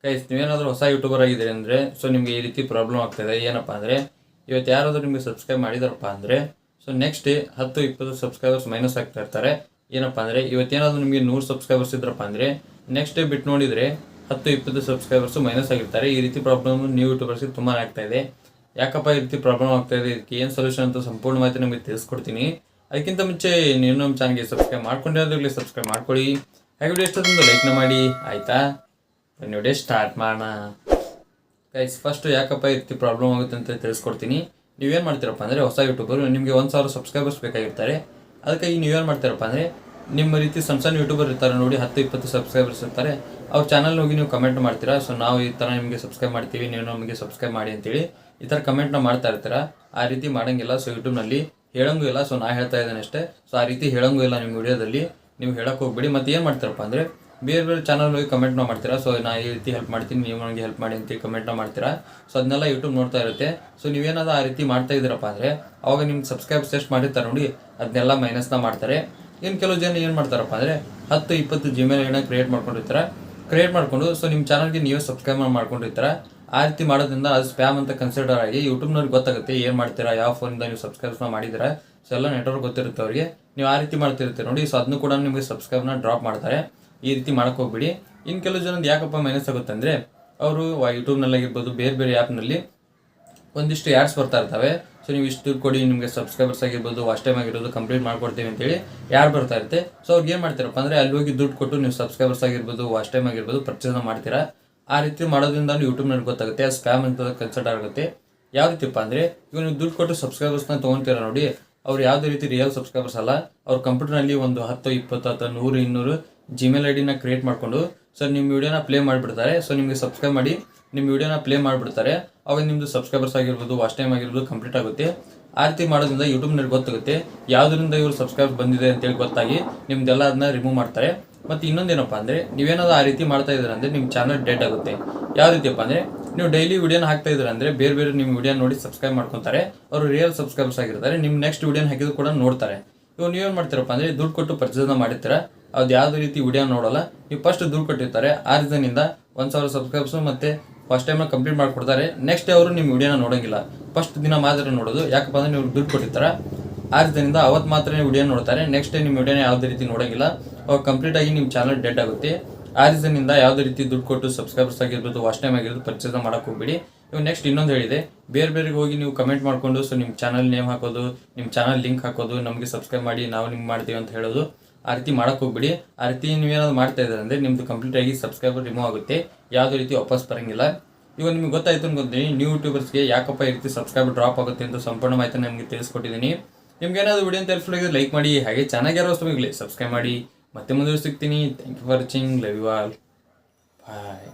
Guys ನೀವೇನಾದರೂ ಹೊಸ YouTuber ಆಗಿದ್ದೀರಿ ಅಂದರೆ ಸೊ ನಿಮಗೆ ಈ ರೀತಿ ಪ್ರಾಬ್ಲಮ್ ಆಗ್ತಾಯಿದೆ. ಏನಪ್ಪ ಅಂದರೆ ಇವತ್ತು ಯಾರಾದರೂ ನಿಮಗೆ ಸಬ್ಸ್ಕ್ರೈಬ್ ಮಾಡಿದಾರಪ್ಪ ಅಂದರೆ ಸೊ ನೆಕ್ಸ್ಟ್ 10-20 ಸಬ್ಸ್ಕ್ರೈಬರ್ಸ್ ಮೈನಸ್ ಆಗ್ತಾ ಇರ್ತಾರೆ. ಏನಪ್ಪ ಅಂದರೆ ಇವತ್ತೇನಾದರೂ ನಿಮಗೆ 100 ಸಬ್ಸ್ಕ್ರೈಬರ್ಸ್ ಇದ್ರಪ್ಪ ಅಂದರೆ ನೆಕ್ಸ್ಟ್ ಡೇ ಬಿಟ್ಟು ನೋಡಿದರೆ 10-20 ಸಬ್ಸ್ಕ್ರೈಬರ್ಸು ಮೈನಸ್ ಆಗಿರ್ತಾರೆ. ಈ ರೀತಿ ಪ್ರಾಬ್ಲಮ್ ನ್ಯೂ ಯೂಟ್ಯೂಬರ್ಸ್ಗೆ ತುಂಬಾ ಆಗ್ತಾಯಿದೆ. ಯಾಕಪ್ಪ ಈ ರೀತಿ ಪ್ರಾಬ್ಲಮ್ ಆಗ್ತಾಯಿದೆ, ಇದಕ್ಕೆ ಏನು ಸೊಲ್ಯೂಷನ್ ಅಂತ ಸಂಪೂರ್ಣ ಮಾಹಿತಿ ನಿಮಗೆ ತಿಳಿಸ್ಕೊಡ್ತೀನಿ. ಅದಕ್ಕಿಂತ ಮುಂಚೆ ನೀವು ನಮ್ಮ ಚಾನಲ್ಗೆ ಸಬ್ಸ್ಕ್ರೈಬ್ ಮಾಡ್ಕೊಂಡಿರೋದ್ರಲ್ಲಿ ಸಬ್ಸ್ಕ್ರೈಬ್ ಮಾಡ್ಕೊಳ್ಳಿ. ಹಾಗೆ ವಿಡಿಯೋ ಇಷ್ಟೊಂದು ಲೈಕ್ನ ಮಾಡಿ ಆಯಿತಾ. ವಿಡಿಯೋ ಸ್ಟಾರ್ಟ್ ಮಾಡೋಣ ಗೈಸ್. ಫಸ್ಟ್ ಯಾಕಪ್ಪ ಈ ರೀತಿ ಪ್ರಾಬ್ಲಮ್ ಆಗುತ್ತೆ ಅಂತ ತಿಳಿಸ್ಕೊಡ್ತೀನಿ. ನೀವೇನು ಮಾಡ್ತೀರಪ್ಪ ಅಂದರೆ ಹೊಸ ಯೂಟ್ಯೂಬರು ನಿಮಗೆ 1000 ಸಬ್ಸ್ಕ್ರೈಬರ್ಸ್ ಬೇಕಾಗಿರ್ತಾರೆ. ಅದಕ್ಕಾಗಿ ನೀವೇನು ಮಾಡ್ತೀರಪ್ಪ ಅಂದರೆ ನಿಮ್ಮ ರೀತಿ ಸಣ್ಣ ಯೂಟ್ಯೂಬರ್ ಇರ್ತಾರೆ ನೋಡಿ, 10-20 ಸಬ್ಸ್ಕ್ರೈಬರ್ಸ್ ಇರ್ತಾರೆ. ಅವ್ರ ಚಾನಲ್ ಹೋಗಿ ನೀವು ಕಮೆಂಟ್ ಮಾಡ್ತೀರಾ. ಸೊ ನಾವು ಈ ಥರ ನಿಮಗೆ ಸಬ್ಸ್ಕ್ರೈಬ್ ಮಾಡ್ತೀವಿ, ನೀವು ನಮಗೆ ಸಬ್ಸ್ಕ್ರೈಬ್ ಮಾಡಿ ಅಂತೇಳಿ ಈ ಥರ ಕಮೆಂಟ್ನ ಮಾಡ್ತಾ ಇರ್ತೀರಾ. ಆ ರೀತಿ ಮಾಡೋಂಗಿಲ್ಲ. ಸೊ ಯೂಟ್ಯೂಬ್ನಲ್ಲಿ ಹೇಳೋಂಗೂ ಇಲ್ಲ. ಸೊ ನಾ ಹೇಳ್ತಾ ಇದ್ದೇನೆ ಅಷ್ಟೇ. ಸೊ ಆ ರೀತಿ ಹೇಳೋಂಗೂ ಇಲ್ಲ ನಿಮ್ಮ ವಿಡಿಯೋದಲ್ಲಿ. ನೀವು ಹೇಳೋಕೆ ಹೋಗ್ಬಿಡಿ. ಮತ್ತು ಏನು ಮಾಡ್ತೀರಪ್ಪ ಅಂದರೆ ಬೇರೆ ಬೇರೆ ಚಾನಲ್ ಹೋಗಿ ಕಮೆಂಟ್ನ ಮಾಡ್ತೀರಾ. ಸೊ ನಾ ಈ ರೀತಿ ಹೆಲ್ಪ್ ಮಾಡ್ತೀನಿ, ನೀವು ನನಗೆ ಹೆಲ್ಪ್ ಮಾಡಿ ಅಂತೇಳಿ ಕಮೆಂಟ್ನ ಮಾಡ್ತೀರಾ. ಸೊ ಅದನ್ನೆಲ್ಲ ಯೂಟ್ಯೂಬ್ ನೋಡ್ತಾ ಇರುತ್ತೆ. ಸೊ ನೀವೇನಾದ್ರು ಆ ರೀತಿ ಮಾಡ್ತಾ ಇದ್ದೀರಪ್ಪ ಅಂದರೆ ಅವಾಗ ನಿಮ್ಗೆ ಸಬ್ಸ್ಕ್ರೈಬ್ಸ್ ಎಷ್ಟು ಮಾಡಿರ್ತಾರೆ ನೋಡಿ, ಅದನ್ನೆಲ್ಲ ಮೈನಸ್ನ ಮಾಡ್ತಾರೆ. ಇನ್ನು ಕೆಲವು ಜನ ಏನು ಮಾಡ್ತಾರಪ್ಪ ಅಂದರೆ 10-20 ಜಿಮೇಲ್ ಏನೋ ಕ್ರಿಯೇಟ್ ಮಾಡ್ಕೊಂಡಿರ್ತಾರೆ. ಕ್ರಿಯೇಟ್ ಮಾಡಿಕೊಂಡು ಸೊ ನಿಮ್ಮ ಚಾನಲ್ಗೆ ನೀವೇ ಸಬ್ಸ್ಕ್ರೈಬ್ ಮಾಡ್ಕೊಂಡಿರ್ತಾರೆ. ಆ ರೀತಿ ಮಾಡೋದ್ರಿಂದ ಅದು ಸ್ಪ್ಯಾಮ್ ಅಂತ ಕನ್ಸಿಡರ್ ಆಗಿ ಯೂಟ್ಯೂಬ್ನವ್ರಿಗೆ ಗೊತ್ತಾಗುತ್ತೆ ಏನು ಮಾಡ್ತೀರಾ, ಯಾವ ಫೋನಿಂದ ನೀವು ಸಬ್ಸ್ಕ್ರೈಬ್ನ ಮಾಡಿದ್ದೀರಾ. ಸೊ ಎಲ್ಲ ನೆಟ್ವರ್ಕ್ ಗೊತ್ತಿರುತ್ತೆ ಅವ್ರಿಗೆ. ನೀವು ಆ ರೀತಿ ಮಾಡ್ತಿರ್ತೀರಿ ನೋಡಿ. ಸೊ ಅದನ್ನು ಕೂಡ ನಿಮಗೆ ಸಬ್ಸ್ಕ್ರೈಬ್ನ ಡ್ರಾಪ್ ಮಾಡ್ತಾರೆ. ಈ ರೀತಿ ಮಾಡೋಕೆ ಹೋಗ್ಬಿಡಿ. ಇನ್ನು ಕೆಲವು ಜನದ ಯಾಕಪ್ಪ ಮೈನಸ್ ಆಗುತ್ತೆ ಅಂದರೆ ಅವರು ಯೂಟ್ಯೂಬ್ನಲ್ಲಾಗಿರ್ಬೋದು ಬೇರೆ ಬೇರೆ ಆ್ಯಪ್ನಲ್ಲಿ ಒಂದಿಷ್ಟು ಆ್ಯಡ್ಸ್ ಬರ್ತಾ ಇರ್ತವೆ. ಸೊ ನೀವು ಇಷ್ಟು ದುಡ್ಡು ಕೊಡಿ, ನಿಮಗೆ ಸಬ್ಸ್ಕ್ರೈಬರ್ಸ್ ಆಗಿರ್ಬೋದು, ವಾಚ್ ಟೈಮ್ ಆಗಿರ್ಬೋದು ಕಂಪ್ಲೀಟ್ ಮಾಡ್ಕೊಡ್ತೀವಿ ಅಂತೇಳಿ ಆ್ಯಡ್ ಬರ್ತಾ ಇರುತ್ತೆ. ಸೊ ಅವ್ರಿಗೆ ಏನು ಮಾಡ್ತೀರಪ್ಪ ಅಂದರೆ ಅಲ್ಲಿ ಹೋಗಿ ದುಡ್ಡು ಕೊಟ್ಟು ನೀವು ಸಬ್ಸ್ಕ್ರೈಬರ್ಸ್ ಆಗಿರ್ಬೋದು, ವಾಚ್ ಟೈಮ್ ಆಗಿರ್ಬೋದು ಪರ್ಚೇಸ್ನ ಮಾಡ್ತೀರಾ. ಆ ರೀತಿ ಮಾಡೋದ್ರಿಂದ ಯೂಟ್ಯೂಬ್ನಲ್ಲಿ ಗೊತ್ತಾಗುತ್ತೆ, ಅದು ಸ್ಪ್ಯಾಮ್ ಅಂತ ಕನ್ಸಿಡರ್ ಆಗುತ್ತೆ. ಯಾವ ರೀತಿಪ್ಪ ಅಂದರೆ ಈಗ ನೀವು ದುಡ್ಡು ಕೊಟ್ಟು ಸಬ್ಸ್ಕ್ರೈಬರ್ಸ್ನ ತೊಗೊತೀರಾ ನೋಡಿ, ಅವ್ರು ಯಾವುದೇ ರೀತಿ ರಿಯಲ್ ಸಬ್ಸ್ಕ್ರೈಬರ್ಸ್ ಅಲ್ಲ. ಅವ್ರ ಕಂಪ್ಯೂಟರ್ನಲ್ಲಿ ಒಂದು 10-20 ಅಥವಾ 100-200 ಜಿಮೇಲ್ ಐಡಿನ ಕ್ರಿಯೇಟ್ ಮಾಡಿಕೊಂಡು ಸೊ ನಿಮ್ಮ ವೀಡಿಯೋನ ಪ್ಲೇ ಮಾಡಿಬಿಡ್ತಾರೆ. ಸೊ ನಿಮಗೆ ಸಬ್ಸ್ಕ್ರೈಬ್ ಮಾಡಿ ನಿಮ್ಮ ವೀಡಿಯೋನ ಪ್ಲೇ ಮಾಡಿಬಿಡ್ತಾರೆ. ಅವಾಗ ನಿಮ್ಮದು ಸಬ್ಸ್ಕ್ರೈಬರ್ಸ್ ಆಗಿರ್ಬೋದು, ವಾಚ್ ಟೈಮ್ ಆಗಿರ್ಬೋದು ಕಂಪ್ಲೀಟ್ ಆಗುತ್ತೆ. ಆ ರೀತಿ ಮಾಡೋದ್ರಿಂದ ಯೂಟ್ಯೂಬ್ನಲ್ಲಿ ಗೊತ್ತಾಗುತ್ತೆ ಯಾವುದರಿಂದ ಇವರು ಸಬ್ಸ್ಕ್ರೈಬ್ ಬಂದಿದೆ ಅಂತೇಳಿ ಗೊತ್ತಾಗಿ ನಿಮ್ದೆಲ್ಲ ಅದನ್ನ ರಿಮೂವ್ ಮಾಡ್ತಾರೆ. ಮತ್ತು ಇನ್ನೊಂದೇನಪ್ಪ ಅಂದರೆ ನೀವೇನಾದ್ರು ಆ ರೀತಿ ಮಾಡ್ತಾ ಇದ್ದೀರ ಅಂದರೆ ನಿಮ್ಮ ಚಾನಲ್ ಡೆಡ್ ಆಗುತ್ತೆ. ಯಾವ ರೀತಿಯಪ್ಪ ಅಂದರೆ ನೀವು ಡೈಲಿ ವಿಡಿಯೋನ ಹಾಕ್ತಾ ಇದ್ದೀರ ಅಂದರೆ ಬೇರೆ ಬೇರೆ ನಿಮ್ಮ ವಿಡಿಯೋ ನೋಡಿ ಸಬ್ಸ್ಕ್ರೈಬ್ ಮಾಡ್ಕೊತಾರೆ. ಅವರು ರಿಯಲ್ ಸಬ್ಸ್ಕ್ರೈಬರ್ಸ್ ಆಗಿರ್ತಾರೆ. ನಿಮ್ಮ ನೆಕ್ಸ್ಟ್ ವಿಡಿಯೋನ ಹಾಕಿದ್ರು ಕೂಡ ನೋಡ್ತಾರೆ. ಇವಾಗ ನೀವೇನು ಮಾಡ್ತೀರಪ್ಪ ಅಂದರೆ ದುಡ್ಡು ಕೊಟ್ಟು ಪರ್ಚೇಸ್ನ ಮಾಡಿರ್ತೀರ, ಅದು ಯಾವುದೇ ರೀತಿ ವಿಡಿಯೋ ನೋಡೋಲ್ಲ. ನೀವು ಫಸ್ಟ್ ದುಡ್ಡು ಕೊಟ್ಟಿರ್ತಾರೆ. ಆ ರೀಸನಿಂದ 1000 ಸಬ್ಸ್ಕ್ರೈಬ್ಸು ಮತ್ತು ಫಸ್ಟ್ ಟೈಮ್ನ ಕಂಪ್ಲೀಟ್ ಮಾಡಿಕೊಡ್ತಾರೆ. ನೆಕ್ಸ್ಟ್ ಅವರು ನಿಮ್ಮ ವಿಡಿಯೋನ ನೋಡೋಂಗಿಲ್ಲ, ಫಸ್ಟ್ ದಿನ ಮಾತ್ರ ನೋಡೋದು. ಯಾಕಪ್ಪ ಅಂದರೆ ನೀವು ದುಡ್ಡು ಕೊಟ್ಟಿರ್ತಾರೆ. ಆ ರೀತಿಯಿಂದ ಅವತ್ತು ಮಾತ್ರ ವಿಡಿಯೋ ನೋಡ್ತಾರೆ. ನೆಕ್ಸ್ಟ್ ಡೇ ನಿಮ್ಮ ವಿಡಿಯೋನ ಯಾವುದೇ ರೀತಿ ನೋಡೋಂಗಿಲ್ಲ. ಅವಾಗ ಕಂಪ್ಲೀಟಾಗಿ ನಿಮ್ಮ ಚಾನಲ್ ಡೆಡ್ ಆಗುತ್ತೆ. ಆ ರೀಸನಿಂದ ಯಾವುದೇ ರೀತಿ ದುಡ್ಡು ಕೊಟ್ಟು ಸಬ್ಸ್ಕ್ರೈಬರ್ಸ್ ಆಗಿರ್ಬೋದು, ವಾಚ್ ಟೈಮ್ ಆಗಿರ್ಬೋದು ಪರ್ಚೇಸ್ನ ಮಾಡೋಕೆ ಹೋಗ್ಬಿಡಿ. ಇವಾಗ ನೆಕ್ಸ್ಟ್ ಇನ್ನೊಂದು ಹೇಳಿದೆ, ಬೇರೆ ಬೇರೆಗೆ ಹೋಗಿ ನೀವು ಕಮೆಂಟ್ ಮಾಡಿಕೊಂಡು ಸೊ ನಿಮ್ಮ ಚಾನಲ್ ನೇಮ್ ಹಾಕೋದು, ನಿಮ್ಮ ಚಾನಲ್ ಲಿಂಕ್ ಹಾಕೋದು, ನಮಗೆ ಸಬ್ಸ್ಕ್ರೈಬ್ ಮಾಡಿ ನಾವು ನಿಮ್ಗೆ ಮಾಡ್ತೀವಿ ಅಂತ ಹೇಳೋದು. ಆ ರೀತಿ ಮಾಡೋಕೆ ಹೋಗ್ಬಿಡಿ. ಆ ರೀತಿ ನೀವೇನಾದ್ರು ಮಾಡ್ತಾ ಇದ್ದಾರೆ ಅಂದರೆ ನಿಮ್ಮದು ಕಂಪ್ಲೀಟಾಗಿ ಸಬ್ಸ್ಕ್ರೈಬರ್ ರಿಮೂವ್ ಆಗುತ್ತೆ, ಯಾವುದೇ ರೀತಿ ವಾಪಸ್ ಬರೋಂಗಿಲ್ಲ. ಇವಾಗ ನಿಮ್ಗೆ ಗೊತ್ತಾಯ್ತು ಅನ್ಕೊಂತೀನಿ ನ್ಯೂ ಯೂಟ್ಯೂಬರ್ಸ್ಗೆ ಯಾಕಪ್ಪ ಈ ರೀತಿ ಸಬ್ಸ್ಕ್ರೈಬರ್ ಡ್ರಾಪ್ ಆಗುತ್ತೆ ಅಂತ ಸಂಪೂರ್ಣ ಮಾಹಿತಿ ನಿಮಗೆ ತಿಳಿಸ್ಕೊಟ್ಟಿದ್ದೀನಿ. ನಿಮ್ಗೆ ಏನಾದರೂ ವಿಡಿಯೋ ಅಂತ ಹೆಲ್ಪ್ಫುಲ್ ಆಗಿದೆ ಲೈಕ್ ಮಾಡಿ, ಹಾಗೆ ಚೆನ್ನಾಗಿ ಯಾರೋ ಹೊಸಬಾಗಲಿ ಸಬ್ಸ್ಕ್ರೈಬ್ ಮಾಡಿ. ಮತ್ತೆ ಮುಂದೆ ಸಿಗ್ತೀನಿ. Thank you for watching. Love you all. Bye.